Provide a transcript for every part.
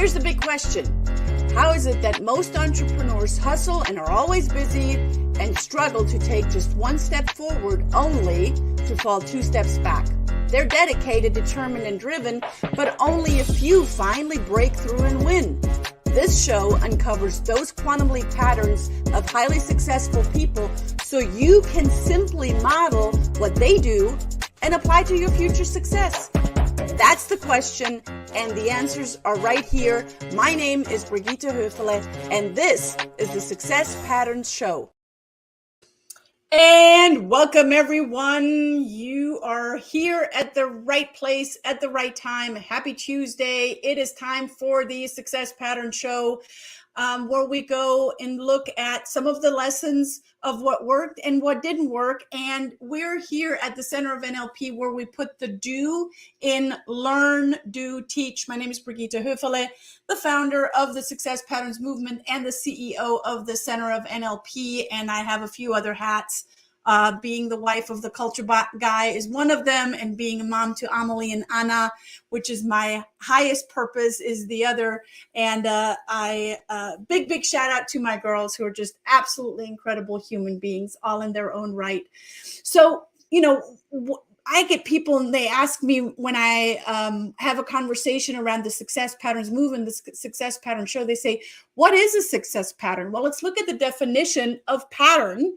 here's the big question. How is it that most entrepreneurs hustle and are always busy and struggle to take just one step forward only to fall two steps back? They're dedicated, determined, and driven, but only a few finally break through and win. This show uncovers those quantum leap patterns of highly successful people so you can simply model what they do and apply to your future success. That's the question, and the answers are right here. My name is Brigitte Höfele, and this is the Success Patterns Show. And welcome, everyone. You are here at the right place at the right time. Happy Tuesday. It is time for the Success Pattern Show, where we go and look at some of the lessons of what worked and what didn't work. And we're here at the center of NLP, where we put the do in learn, do, teach. My name is Brigitte Höfele, the founder of the Success Patterns Movement and the CEO of the Center of NLP. And I have a few other hats. Being the wife of the culture guy is one of them, and being a mom to Amelie and Anna, which is my highest purpose, is the other. And big shout out to my girls, who are just absolutely incredible human beings, all in their own right. So, I get people and they ask me when I have a conversation around the Success Patterns Movement, the Success Pattern Show, they say, what is a success pattern? Well, let's look at the definition of pattern.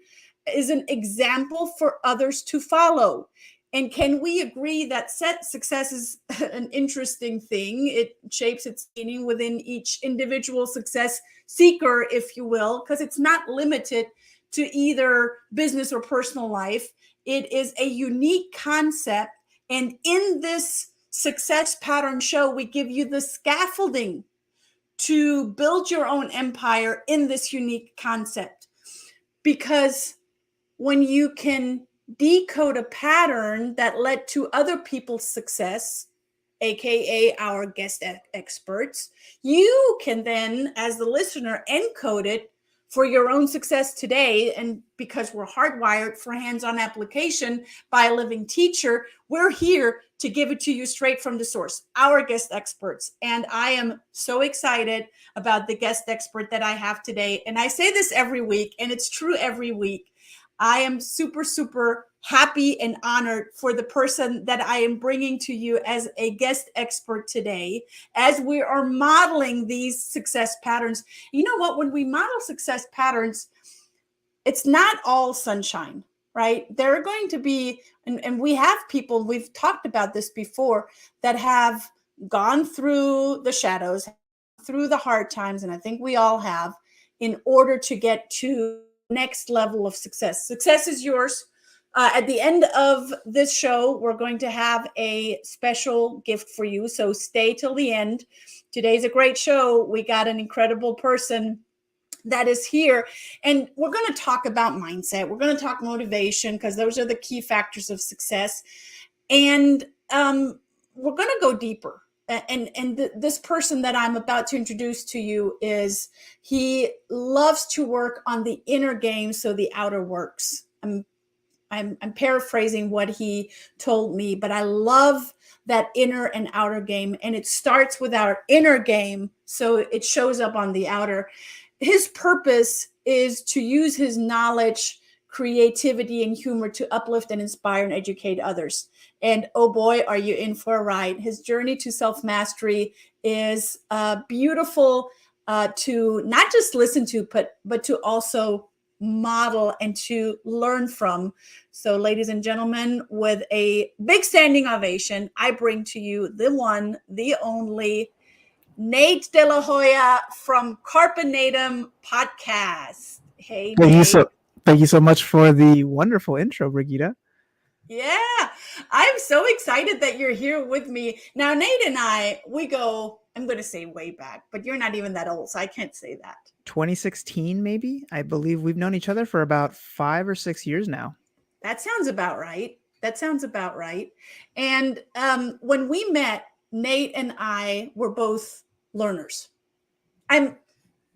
Is an example for others to follow. And can we agree that success is an interesting thing? It shapes its meaning within each individual success seeker, if you will, because it's not limited to either business or personal life. It is a unique concept. And in this Success Pattern Show, we give you the scaffolding to build your own empire in this unique concept. Because when you can decode a pattern that led to other people's success, aka our guest experts, you can then, as the listener, encode it for your own success today. And because we're hardwired for hands-on application by a living teacher, we're here to give it to you straight from the source, our guest experts. And I am so excited about the guest expert that I have today. And I say this every week, and it's true every week. I am super happy and honored for the person that I am bringing to you as a guest expert today, as we are modeling these success patterns. You know what? When we model success patterns, it's not all sunshine, right? There are going to be, and we have people, we've talked about this before, that have gone through the shadows, through the hard times, and I think we all have, in order to get to next level of success. Success is yours. At the end of this show, we're going to have a special gift for you. So stay till the end. Today's a great show. We got an incredible person that is here. And we're going to talk about mindset. We're going to talk motivation, because those are the key factors of success. And we're going to go deeper. And this person that I'm about to introduce to you he loves to work on the inner game so the outer works. I'm paraphrasing what he told me, but I love that inner and outer game. And it starts with our inner game, so it shows up on the outer. His purpose is to use his knowledge, creativity, and humor to uplift and inspire and educate others. And oh boy, are you in for a ride. His journey to self-mastery is beautiful to not just listen to, but to also model and to learn from. So ladies and gentlemen, with a big standing ovation, I bring to you the one, the only, Nate De La Hoya from Carpe Natem podcast. Hey, Nate. Thank you so much for the wonderful intro, Brigitte. Yeah, I'm so excited that you're here with me. Now, Nate and I, we go, I'm going to say way back, but you're not even that old, so I can't say that. 2016, maybe? I believe we've known each other for about 5 or 6 years now. That sounds about right. And when we met, Nate and I were both learners. And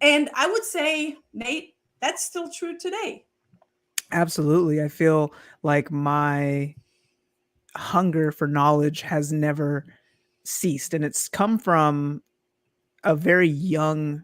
I would say, Nate, that's still true today. Absolutely. I feel like my hunger for knowledge has never ceased, and it's come from a very young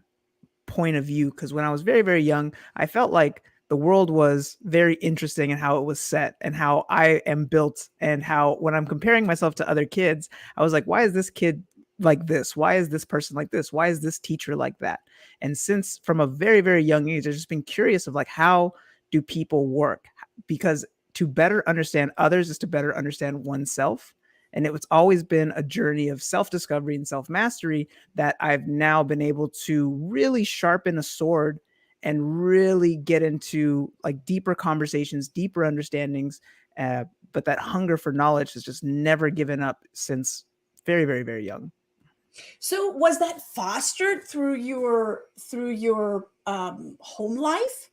point of view, because when I was very, very young, I felt like the world was very interesting and how it was set and how I am built, and how when I'm comparing myself to other kids, I was like, why is this kid like this? Why is this person like this? Why is this teacher like that? And since from a very, very young age, I've just been curious of like, how do people work? Because to better understand others is to better understand oneself. And it's always been a journey of self discovery and self mastery that I've now been able to really sharpen a sword and really get into like deeper conversations, deeper understandings. But that hunger for knowledge has just never given up since very, very, very young. So was that fostered through your home life?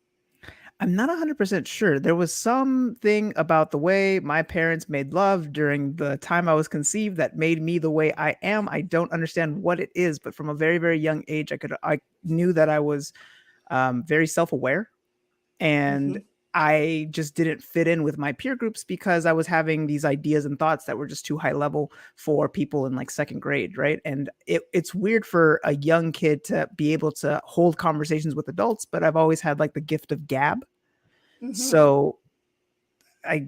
I'm not 100% sure. There was something about the way my parents made love during the time I was conceived that made me the way I am. I don't understand what it is, but from a very, very young age, I knew that I was very self aware, and Mm-hmm. I just didn't fit in with my peer groups because I was having these ideas and thoughts that were just too high level for people in like second grade, right? And it's weird for a young kid to be able to hold conversations with adults, but I've always had like the gift of gab. Mm-hmm. So I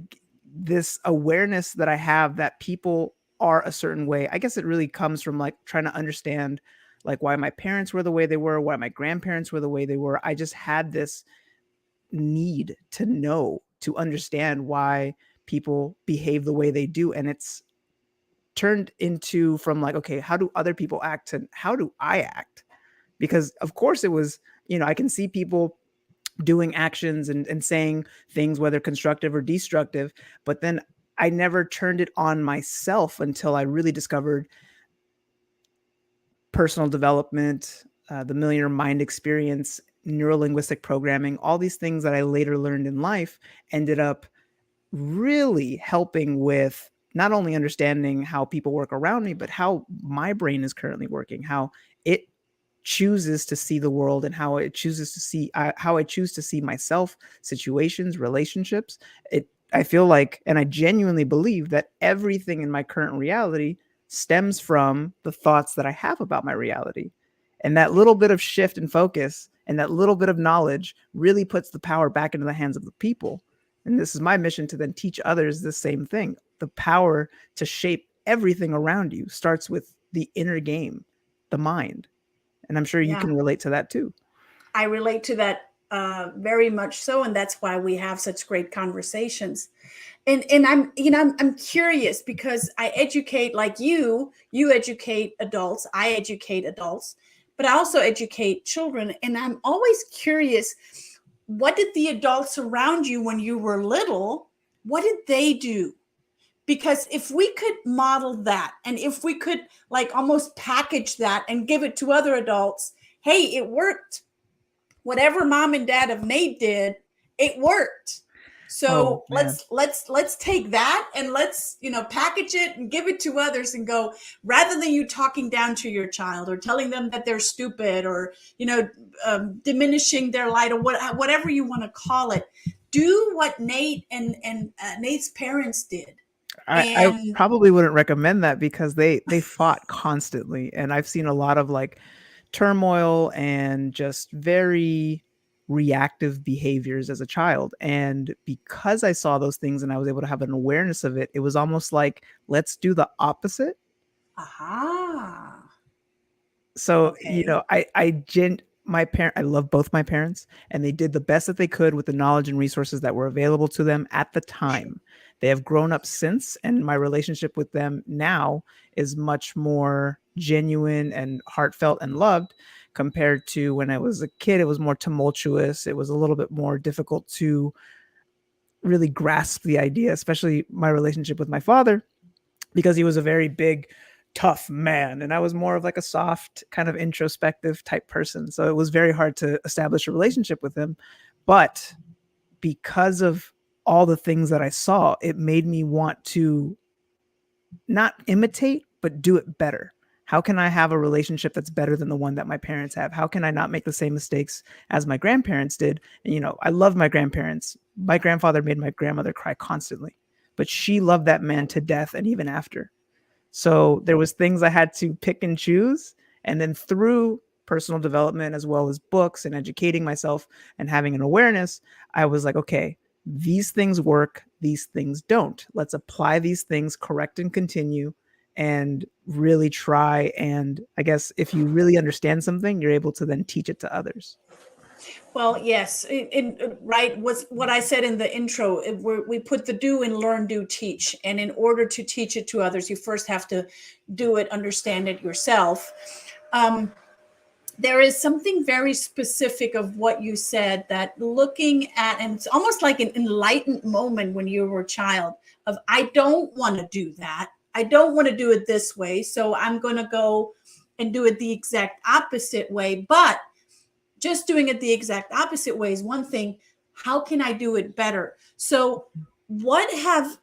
this awareness that I have that people are a certain way, I guess it really comes from like trying to understand like why my parents were the way they were, why my grandparents were the way they were. I just had this need to know, to understand why people behave the way they do. And it's turned into from like, okay, how do other people act and how do I act? Because of course it was, I can see people doing actions and saying things, whether constructive or destructive, but then I never turned it on myself until I really discovered personal development, the Millionaire Mind experience, neurolinguistic programming, all these things that I later learned in life ended up really helping with not only understanding how people work around me, but how my brain is currently working, how it chooses to see the world, and how it chooses to see how I choose to see myself, situations, relationships. I feel like, and I genuinely believe that everything in my current reality stems from the thoughts that I have about my reality. And that little bit of shift in focus and that little bit of knowledge really puts the power back into the hands of the people. And this is my mission, to then teach others the same thing. The power to shape everything around you starts with the inner game, the mind. And I'm sure you Yeah, can relate to that too. I relate to that very much so, and that's why we have such great conversations. And I'm curious because I educate like you educate adults, I educate adults, but I also educate children, and I'm always curious, what did the adults around you when you were little, what did they do? Because if we could model that, and if we could like almost package that and give it to other adults, hey, it worked. Whatever mom and dad of Nate did, it worked. Oh So man. let's take that and let's package it and give it to others and go, rather than you talking down to your child or telling them that they're stupid or diminishing their light or whatever you want to call it. Do what Nate and Nate's parents did. I And probably wouldn't recommend that because they fought constantly, and I've seen a lot of like turmoil and just very reactive behaviors as a child. And because I saw those things and I was able to have an awareness of it, it was almost like, let's do the opposite. aha, So, okay, I love both my parents, and they did the best that they could with the knowledge and resources that were available to them at the time. They have grown up since, and my relationship with them now is much more genuine and heartfelt and loved, compared to when I was a kid. It was more tumultuous. It was a little bit more difficult to really grasp the idea, especially my relationship with my father, because he was a very big, tough man. And I was more of like a soft, kind of introspective type person. So it was very hard to establish a relationship with him. But because of all the things that I saw, it made me want to not imitate, but do it better. How can I have a relationship that's better than the one that my parents have? How can I not make the same mistakes as my grandparents did? And, I love my grandparents. My grandfather made my grandmother cry constantly, but she loved that man to death and even after. So there was things I had to pick and choose, And then through personal development, as well as books and educating myself and having an awareness, I was like, okay, these things work, these things don't. Let's apply these things, correct and continue, and really try. And I guess if you really understand something, you're able to then teach it to others. Well, yes, right. Was what I said in the intro. We put the do in learn, do, teach, and in order to teach it to others, you first have to do it, understand it yourself. There is something very specific of what you said, that looking at, and it's almost like an enlightened moment when you were a child of, I don't want to do that. I don't want to do it this way. So I'm going to go and do it the exact opposite way. But just doing it the exact opposite way is one thing. How can I do it better? So what have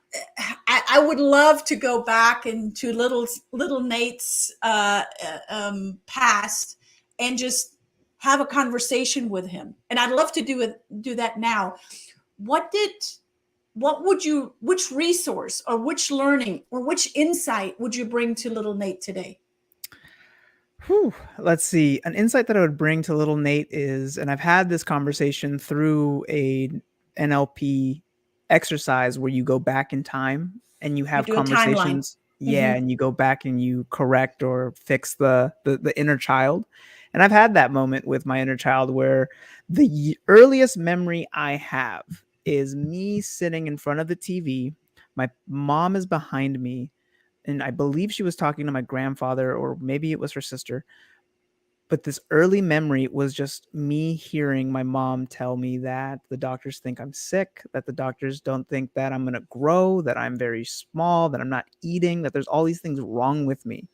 I would love to go back into little Nate's past and just have a conversation with him. And I'd love to do that now. What would you, which resource or which learning or which insight would you bring to little Nate today? Whew. Let's see. An insight that I would bring to little Nate is, and I've had this conversation through a NLP exercise where you go back in time and you You have do a timeline. conversations. Yeah, Mm-hmm. and you go back and you correct or fix the inner child. And I've had that moment with my inner child where the earliest memory I have is me sitting in front of the TV. My mom is behind me, and I believe she was talking to my grandfather, or maybe it was her sister. But this early memory was just me hearing my mom tell me that the doctors think I'm sick, that the doctors don't think that I'm going to grow, that I'm very small, that I'm not eating, that there's all these things wrong with me.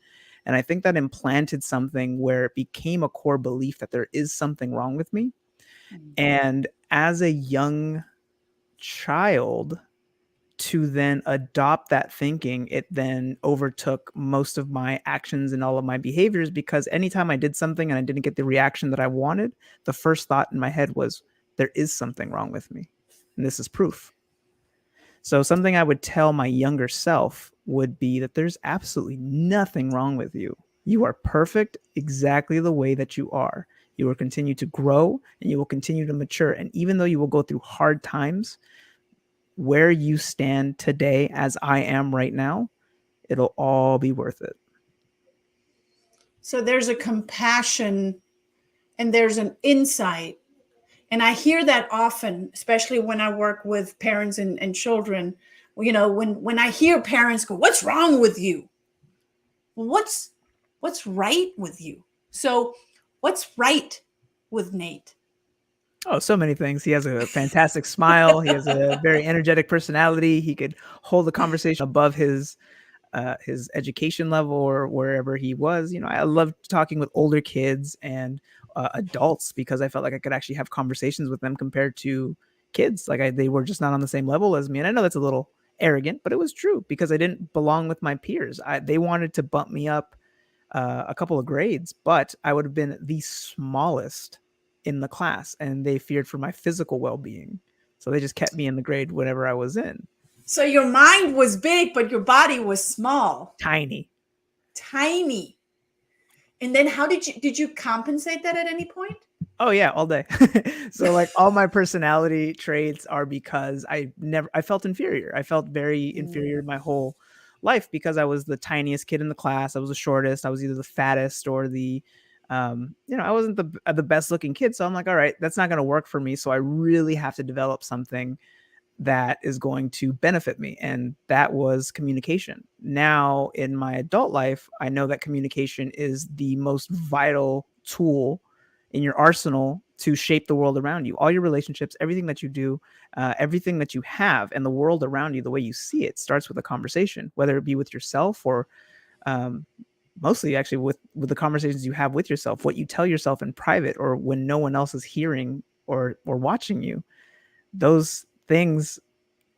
And I think that implanted something where it became a core belief that there is something wrong with me. And as a young child, to then adopt that thinking, it then overtook most of my actions and all of my behaviors, because anytime I did something and I didn't get the reaction that I wanted, the first thought in my head was, there is something wrong with me. And this is proof. So something I would tell my younger self would be that there's absolutely nothing wrong with you. You are perfect exactly the way that you are. You will continue to grow and you will continue to mature. And even though you will go through hard times, where you stand today, as I am right now, it'll all be worth it. So there's a compassion and there's an insight. And I hear that often, especially when I work with parents and children. You know, when I hear parents go, "What's wrong with you?" Well, what's right with you? So what's right with Nate? Oh, so many things. He has a fantastic smile. He has a very energetic personality. He could hold the conversation above his education level or wherever he was. You know, I loved talking with older kids and adults because I felt like I could actually have conversations with them compared to kids. Like they were just not on the same level as me. And I know that's a little arrogant, but it was true because I didn't belong with my peers. They wanted to bump me up a couple of grades, but I would have been the smallest in the class, and they feared for my physical well-being. So they just kept me in the grade whenever I was in. So your mind was big, but your body was small, Tiny. tiny. And then how did you compensate that at any point? Oh yeah, all day. So like all my personality traits are because I felt inferior. I felt very inferior my whole life because I was the tiniest kid in the class. I was the shortest. I was either the fattest or the I wasn't the best looking kid. So I'm like, all right, that's not going to work for me. So I really have to develop something that is going to benefit me. And that was communication. Now in my adult life, I know that communication is the most vital tool in your arsenal to shape the world around you. All your relationships, everything that you do, everything that you have, and the world around you, the way you see it, starts with a conversation, whether it be with yourself or mostly actually with the conversations you have with yourself, what you tell yourself in private or when no one else is hearing or watching you. Those things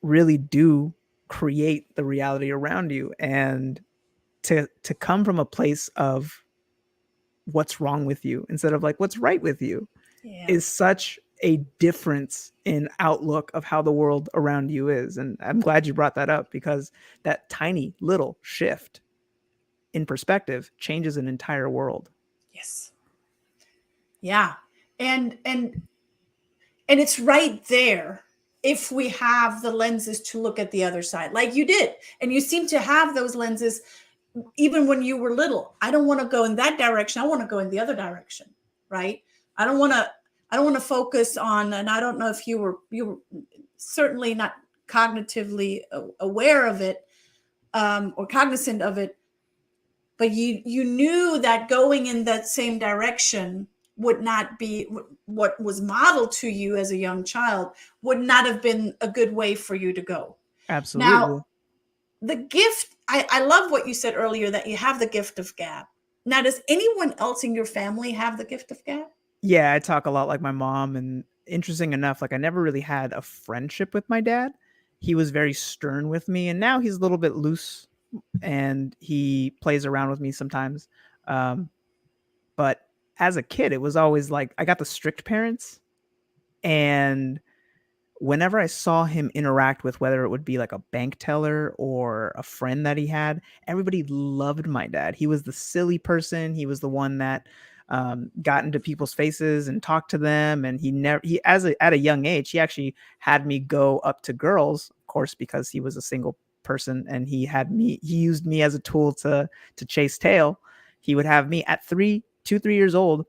really do create the reality around you. And to come from a place of what's wrong with you instead of like what's right with you is such a difference in outlook of how the world around you is. And I'm glad you brought that up because that tiny little shift in perspective changes an entire world. Yes. Yeah. And it's right there if we have the lenses to look at the other side, like you did. And you seem to have those lenses even when you were little. I don't want to go in that direction. I want to go in the other direction, right? I don't want to I don't want to focus on, and I don't know if you were certainly not cognitively aware of it, or cognizant of it, but you knew that going in that same direction would not be what was modeled to you as a young child, would not have been a good way for you to go. Now, Absolutely. the gift, I love what you said earlier, that you have the gift of gab. Now, does anyone else in your family have the gift of gab? Yeah, I talk a lot like my mom, and interesting enough, like I never really had a friendship with my dad. He was very stern with me, and now he's a little bit loose and he plays around with me sometimes. Um, but as a kid, it was always like I got the strict parents, and whenever I saw him interact with, whether it would be like a bank teller or a friend that he had, everybody loved my dad. He was the silly person. He was the one that got into people's faces and talked to them. And he never, he, at a young age, he actually had me go up to girls, of course, because he was a single person and he used me as a tool to chase tail. He would have me at 3 years old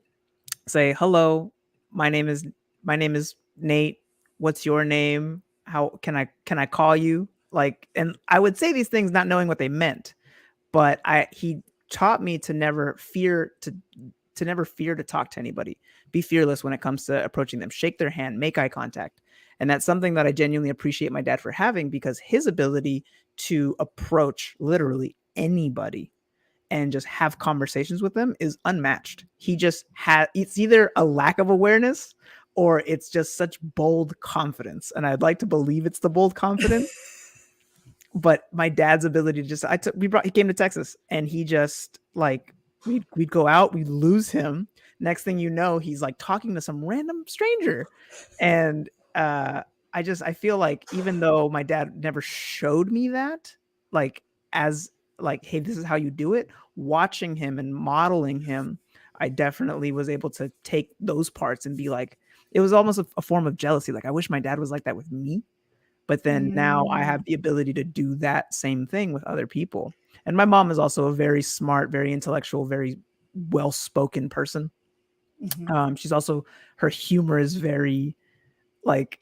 say, hello, my name is, my name is Nate. What's your name? How can I call you? Like, and I would say these things not knowing what they meant, but he taught me to never fear to never fear to talk to anybody. Be fearless when it comes to approaching them. Shake their hand, make eye contact. And that's something that I genuinely appreciate my dad for having, because his ability to approach literally anybody and just have conversations with them is unmatched. He just had, it's either a lack of awareness or it's just such bold confidence. And I'd like to believe it's the bold confidence. But my dad's ability to just, he came to Texas and he just like, we'd go out, we'd lose him. Next thing you know, he's like talking to some random stranger. And I feel like even though my dad never showed me that, like, as like, hey, this is how you do it, watching him and modeling him, I definitely was able to take those parts and be like, it was almost a form of jealousy. Like, I wish my dad was like that with me. But then now I Mm. have the ability to do that same thing with other people. And my mom is also a very smart, very intellectual, very well-spoken person. Mhm. She's also, her humor is very like,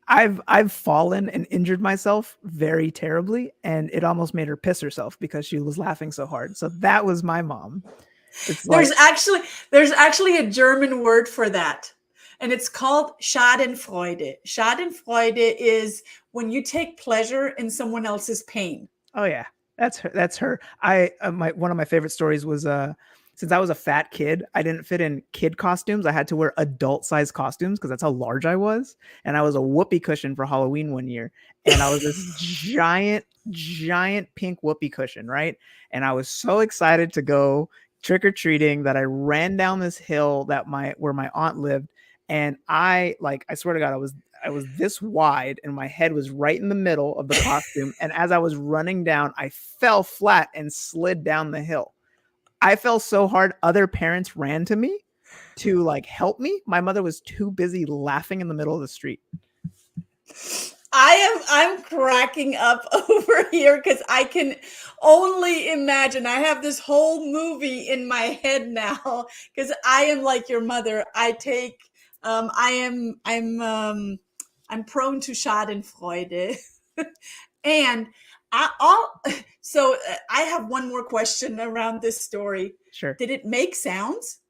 I've fallen and injured myself very terribly, and it almost made her piss herself because she was laughing so hard. So that was my mom. It's There's like, actually there's actually a German word for that, and it's called Schadenfreude. Schadenfreude is when you take pleasure in someone else's pain. oh yeah, that's her. That's her. I my one of my favorite stories was since I was a fat kid, I didn't fit in kid costumes. I had to wear adult size costumes because that's how large I was. And I was a whoopee cushion for Halloween one year, and I was this giant pink whoopee cushion, right? And I was so excited to go trick or treating that I ran down this hill that my where my aunt lived, and I swear to God, I was this wide and my head was right in the middle of the costume. And as I was running down, I fell flat and slid down the hill. I fell so hard, other parents ran to me to like help me. My mother was too busy laughing in the middle of the street. I'm cracking up over here because I can only imagine. I have this whole movie in my head now because I am like your mother. I take I'm prone to Schadenfreude. And I have one more question around this story. Sure. Did it make sounds?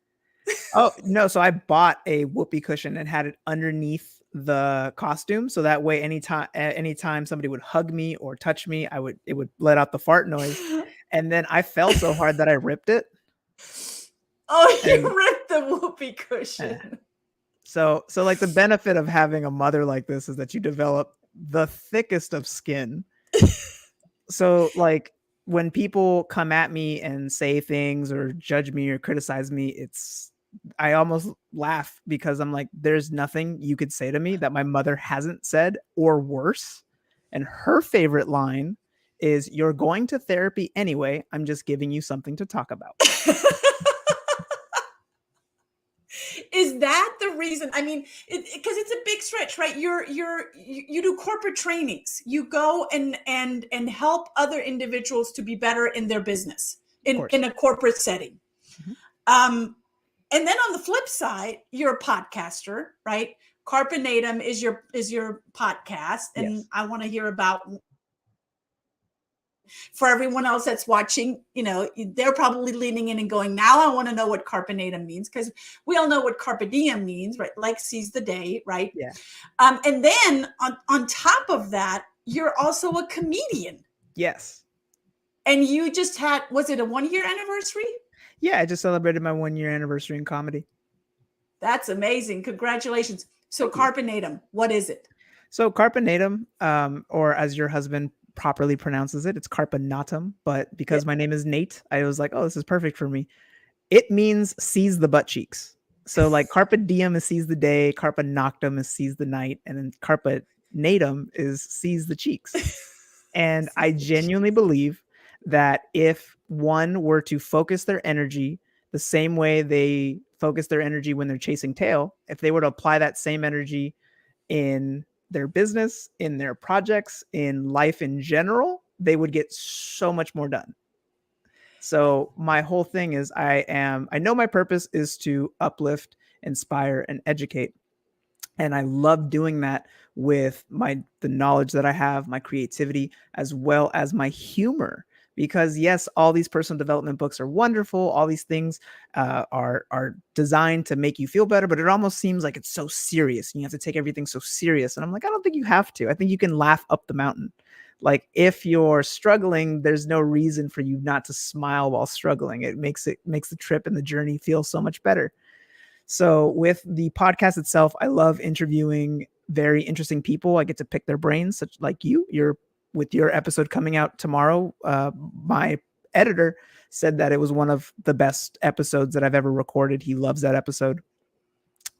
Oh, no. So I bought a whoopee cushion and had it underneath the costume. So that way, anytime somebody would hug me or touch me, it would let out the fart noise. And then I fell so hard that I ripped it. Oh, And you ripped the whoopee eh, cushion. so like the benefit of having a mother like this is that you develop the thickest of skin. So like when people come at me and say things or judge me or criticize me, I almost laugh because I'm like, there's nothing you could say to me that my mother hasn't said or worse. And her favorite line is, you're going to therapy anyway. I'm just giving you something to talk about. Is that the reason? I mean, because it's a big stretch, right? You do corporate trainings. You go and help other individuals to be better in their business Of course. in a corporate setting. Mhm. And then on the flip side, you're a podcaster, right? Carpe Natem is your podcast, and Yes. I want to hear about, for everyone else that's watching, they're probably leaning in and going, now I want to know what carbonatum means, because we all know what carpe diem means, right? Like seize the day, right? Yeah. And then on top of that, you're also a comedian. Yes. And you just had, was it a 1-year anniversary? Yeah, I just celebrated my 1-year anniversary in comedy. That's amazing. Congratulations. So carpe natum, what is it? So carpe natum, or as your husband properly pronounces it, it's carpe natum. But because my name is Nate, I was like, oh, this is perfect for me. It means seize the butt cheeks. So like carpe diem is seize the day, carpe noctem is seize the night, and then carpe natum is seize the cheeks. And I genuinely believe that if one were to focus their energy the same way they focus their energy when they're chasing tail, if they were to apply that same energy in their business, in their projects, in life in general, they would get so much more done. So my whole thing is I know my purpose is to uplift, inspire, and educate. And I love doing that with the knowledge that I have, my creativity, as well as my humor. Because yes, all these personal development books are wonderful. All these things are designed to make you feel better, but it almost seems like it's so serious. And you have to take everything so serious. And I'm like, I don't think you have to. I think you can laugh up the mountain. Like if you're struggling, there's no reason for you not to smile while struggling. It makes the trip and the journey feel so much better. So with the podcast itself, I love interviewing very interesting people. I get to pick their brains, such like you're with your episode coming out tomorrow. My editor said that it was one of the best episodes that I've ever recorded. He loves that episode.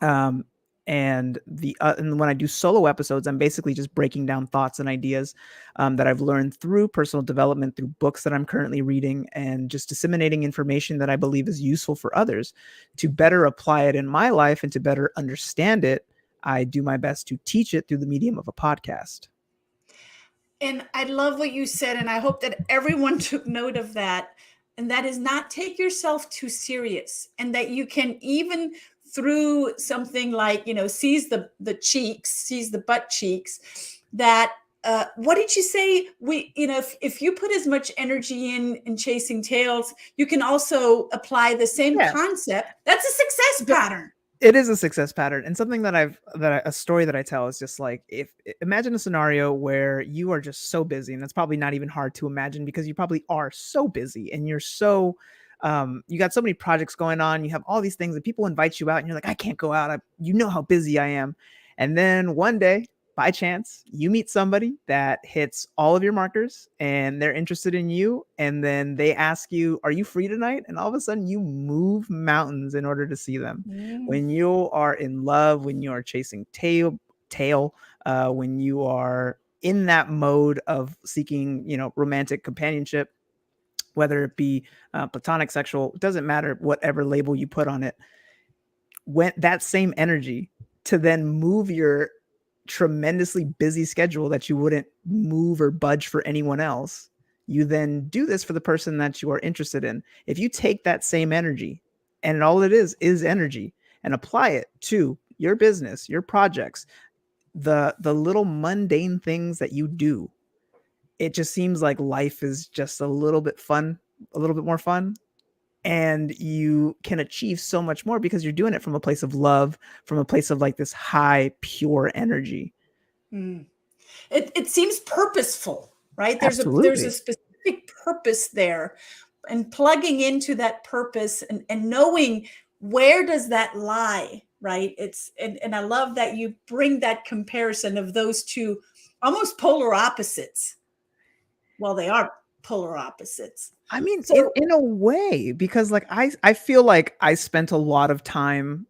And when I do solo episodes, I'm basically just breaking down thoughts and ideas that I've learned through personal development, through books that I'm currently reading, and just disseminating information that I believe is useful for others to better apply it in my life and to better understand it. I do my best to teach it through the medium of a podcast. And I love what you said, and I hope that everyone took note of that. And that is not take yourself too serious, and that you can even through something like, seize the cheeks, seize the butt cheeks, that what did you say? If you put as much energy in chasing tails, you can also apply the same concept. That's a success pattern. It is a success pattern. And something a story that I tell is just like, imagine a scenario where you are just so busy, and that's probably not even hard to imagine because you probably are so busy and you're so, you got so many projects going on. You have all these things that people invite you out and you're like, I can't go out. You know how busy I am. And then one day, by chance, you meet somebody that hits all of your markers and they're interested in you. And then they ask you, are you free tonight? And all of a sudden you move mountains in order to see them. When you are in love, when you are chasing tail, when you are in that mode of seeking, romantic companionship, whether it be platonic, sexual, it doesn't matter whatever label you put on it, when that same energy to then move your tremendously busy schedule that you wouldn't move or budge for anyone else, you then do this for the person that you are interested in. If you take that same energy, and all it is energy, and apply it to your business, your projects, the little mundane things that you do, it just seems like life is just a little bit more fun. And you can achieve so much more because you're doing it from a place of love, from a place of like this high, pure energy. It seems purposeful, right? There's a specific purpose there, and plugging into that purpose and knowing where does that lie, right? And I love that you bring that comparison of those two almost polar opposites. Well, they are polar opposites. I mean, in a way, because like I feel like I spent a lot of time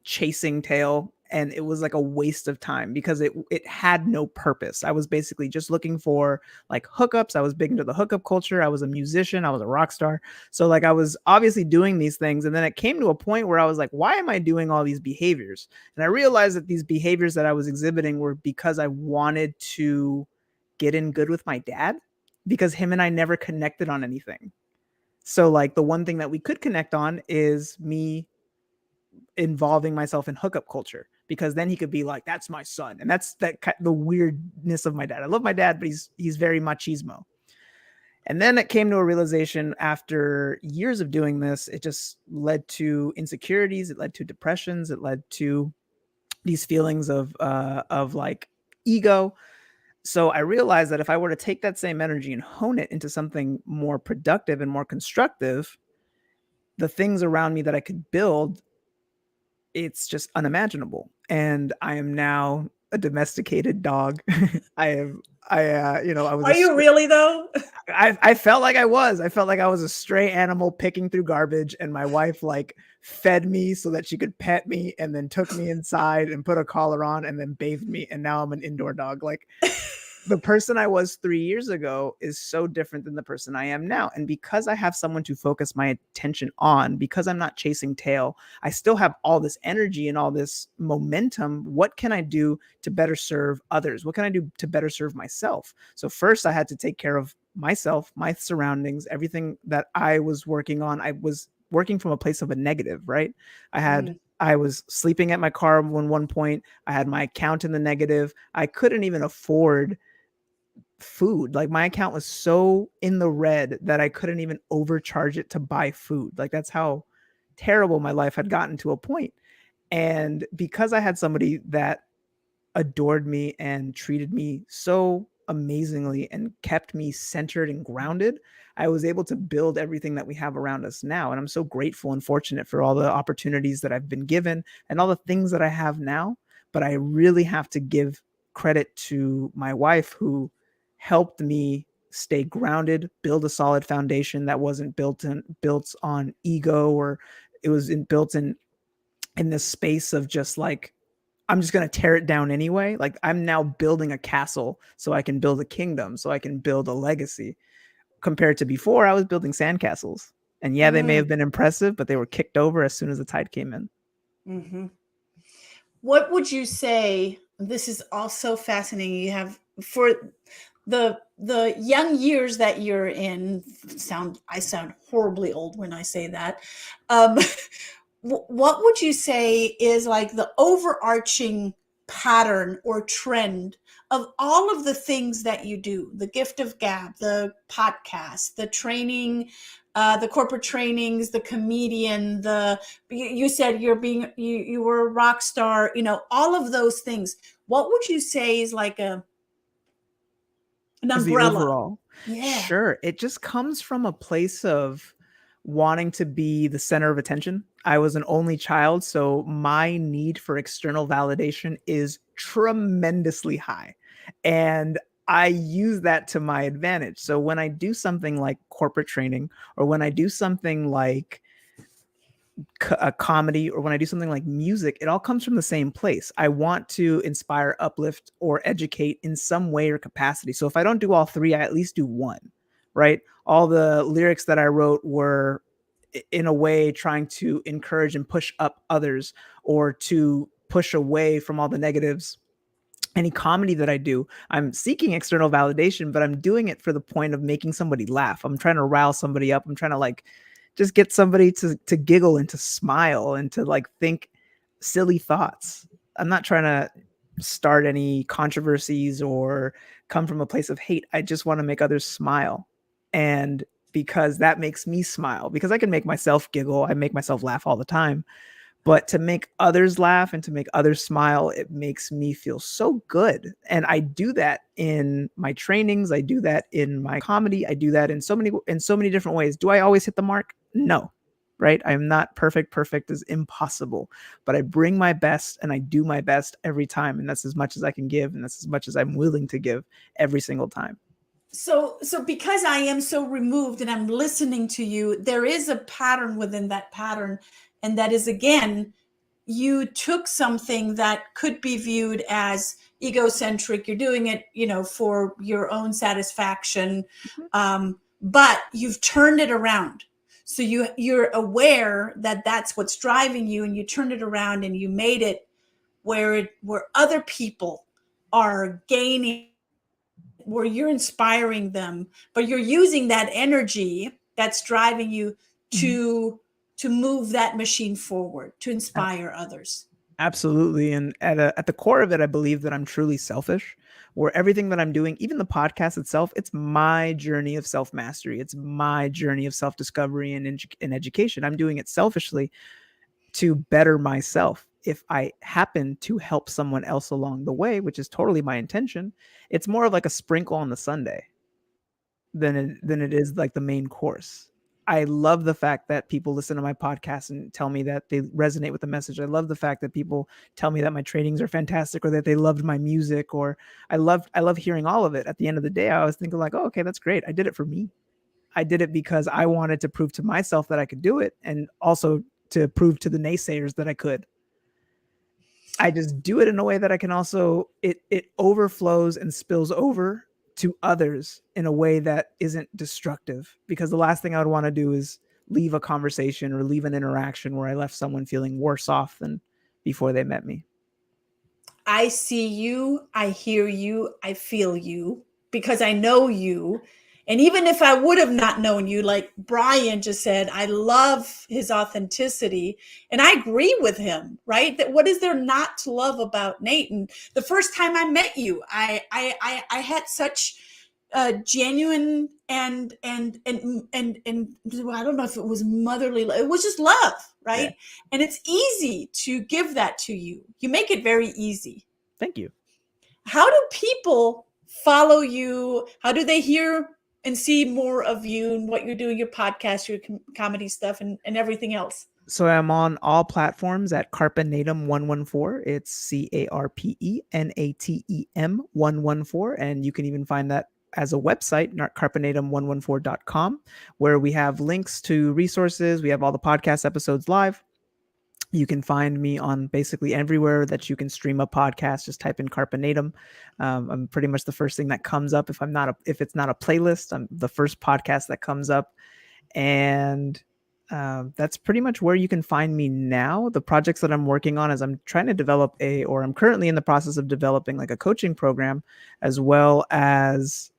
chasing tail and it was like a waste of time because it had no purpose. I was basically just looking for like hookups. I was big into the hookup culture. I was a musician. I was a rock star. So like I was obviously doing these things, and then it came to a point where I was like, why am I doing all these behaviors? And I realized that these behaviors that I was exhibiting were because I wanted to get in good with my dad, because him and I never connected on anything. So like the one thing that we could connect on is me involving myself in hookup culture, because then he could be like, that's my son. And that's the weirdness of my dad. I love my dad, but he's very machismo. And then it came to a realization after years of doing this, it just led to insecurities, it led to depressions, it led to these feelings of like ego. So I realized that if I were to take that same energy and hone it into something more productive and more constructive, the things around me that I could build, it's just unimaginable. And I am now a domesticated dog. I am, I was Are you really though? I felt like I felt like I was a stray animal picking through garbage, and my wife like fed me so that she could pet me, and then took me inside and put a collar on and then bathed me. And now I'm an indoor dog. Like, the person I was 3 years ago is so different than the person I am now. And because I have someone to focus my attention on, because I'm not chasing tail, I still have all this energy and all this momentum. What can I do to better serve others? What can I do to better serve myself? So first I had to take care of myself, my surroundings, everything that I was working on. I was working from a place of a negative, right? I was sleeping at my car at one point. I had my account in the negative. I couldn't even afford food. Like my account was so in the red that I couldn't even overcharge it to buy food. Like that's how terrible my life had gotten to a point. And because I had somebody that adored me and treated me so amazingly and kept me centered and grounded, I was able to build everything that we have around us now. And I'm so grateful and fortunate for all the opportunities that I've been given and all the things that I have now. But I really have to give credit to my wife, who helped me stay grounded, build a solid foundation that wasn't built on ego, or it was built in this space of just like, I'm just going to tear it down anyway. Like I'm now building a castle so I can build a kingdom, so I can build a legacy. Compared to before, I was building sandcastles. And yeah, they may have been impressive, but they were kicked over as soon as the tide came in. Mm-hmm. What would you say? This is also fascinating. You have for the young years that you're in. I sound horribly old when I say that. Um, what would you say is like the overarching pattern or trend of all of the things that you do? The gift of gab, the podcast, the training, the corporate trainings, the comedian, you said you were a rock star, all of those things. What would you say is like an As the umbrella? overall. Yeah. Sure. It just comes from a place of wanting to be the center of attention. I was an only child, so my need for external validation is tremendously high. And I use that to my advantage. So when I do something like corporate training, or when I do something like a comedy, or when I do something like music, it all comes from the same place. I want to inspire, uplift, or educate in some way or capacity. So if I don't do all three, I at least do one, right? All the lyrics that I wrote were in a way trying to encourage and push up others, or to push away from all the negatives. Any comedy that I do, I'm seeking external validation, but I'm doing it for the point of making somebody laugh. I'm trying to rile somebody up. I'm trying to like just get somebody to giggle and to smile and to like think silly thoughts. I'm not trying to start any controversies or come from a place of hate. I just want to make others smile. And because that makes me smile, because I can make myself giggle, I make myself laugh all the time. But to make others laugh and to make others smile, it makes me feel so good. And I do that in my trainings, I do that in my comedy, I do that in so many different ways. Do I always hit the mark? No. Right? I'm not perfect. Perfect is impossible. But I bring my best and I do my best every time, and that's as much as I can give, and that's as much as I'm willing to give every single time. So because I am so removed and I'm listening to you, there is a pattern within that pattern, and that is again you took something that could be viewed as egocentric. You're doing it, for your own satisfaction. But you've turned it around. So you're aware that that's what's driving you, and you turned it around and you made it where other people are gaining, where you're inspiring them, but you're using that energy that's driving you to move that machine forward, to inspire others. Absolutely. And at the core of it, I believe that I'm truly selfish, where everything that I'm doing, even the podcast itself, it's my journey of self-mastery. It's my journey of self-discovery and education. I'm doing it selfishly to better myself. If I happen to help someone else along the way, which is totally my intention, it's more of like a sprinkle on the sundae than it is like the main course. I love the fact that people listen to my podcast and tell me that they resonate with the message. I love the fact that people tell me that my trainings are fantastic, or that they loved my music, or I love hearing all of it. At the end of the day, I was thinking like, oh, okay, that's great. I did it for me. I did it because I wanted to prove to myself that I could do it, and also to prove to the naysayers that I could. I just do it in a way that I can also, it overflows and spills over to others in a way that isn't destructive, because the last thing I would want to do is leave a conversation or leave an interaction where I left someone feeling worse off than before they met me. I see you, I hear you, I feel you, because I know you. And even if I would have not known you, like Brian just said, I love his authenticity, and I agree with him, right? That what is there not to love about Nate? And the first time I met you, I had such genuine and I don't know if it was motherly, it was just love, right? Yeah. And it's easy to give that to you. You make it very easy. Thank you. How do people follow you? How do they hear and see more of you and what you're doing, your podcast, your comedy stuff, and everything else? So I'm on all platforms at Carpe Natem 114. It's CarpeNatem 114, and you can even find that as a website, carpenatem114.com, where we have links to resources. We have all the podcast episodes live. You can find me on basically everywhere that you can stream a podcast. Just type in Carpe Natem. I'm pretty much the first thing that comes up. If it's not a playlist, I'm the first podcast that comes up. And that's pretty much where you can find me now. The projects that I'm working on is I'm trying to develop I'm currently in the process of developing like a coaching program, as well as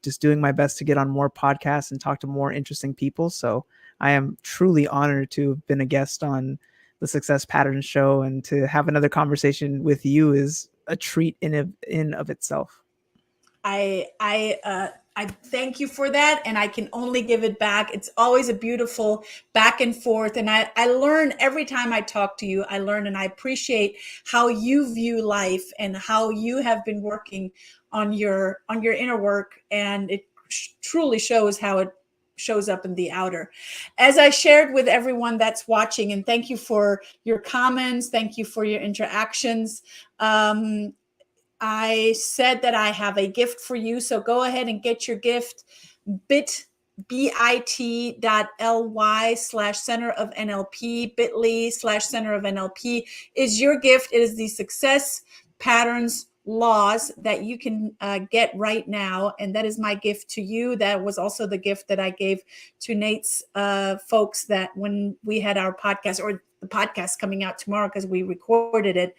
just doing my best to get on more podcasts and talk to more interesting people. So I am truly honored to have been a guest on the Success Patterns Show, and to have another conversation with you is a treat in of itself. I thank you for that, and I can only give it back. It's always a beautiful back and forth, and I learn every time I talk to you. I learn, and I appreciate how you view life and how you have been working on your inner work, and it truly shows how it shows up in the outer. As I shared with everyone that's watching, and thank you for your comments, thank you for your interactions. I said that I have a gift for you, so go ahead and get your gift. bit.ly/center of NLP, bit.ly/center of NLP is your gift. It is the Success Patterns laws that you can get right now, and that is my gift to you. That was also the gift that I gave to Nate's folks that when we had our podcast, or the podcast coming out tomorrow because we recorded it.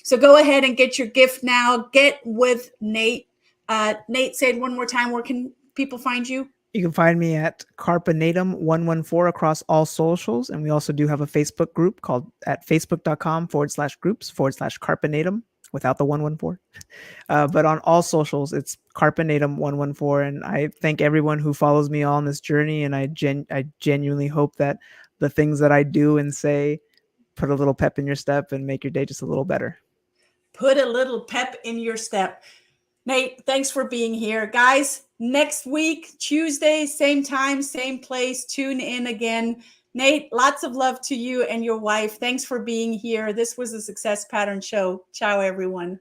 So go ahead and get your gift now. Get with Nate. Nate, say it one more time. Where can people find you? You can find me at Carpe Natem 114 across all socials, and we also do have a Facebook group called at facebook.com/groups/Carpe Natem, without the 114. But on all socials, it's Carpe Natem 114. And I thank everyone who follows me on this journey. And I genuinely hope that the things that I do and say put a little pep in your step and make your day just a little better. Put a little pep in your step. Nate, thanks for being here. Guys, next week, Tuesday, same time, same place. Tune in again. Nate, lots of love to you and your wife. Thanks for being here. This was the Success Pattern Show. Ciao, everyone.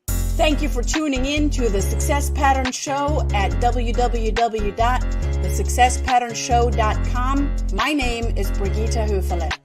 Thank you for tuning in to the Success Pattern Show at www.thesuccesspatternshow.com. My name is Brigitte Höfele.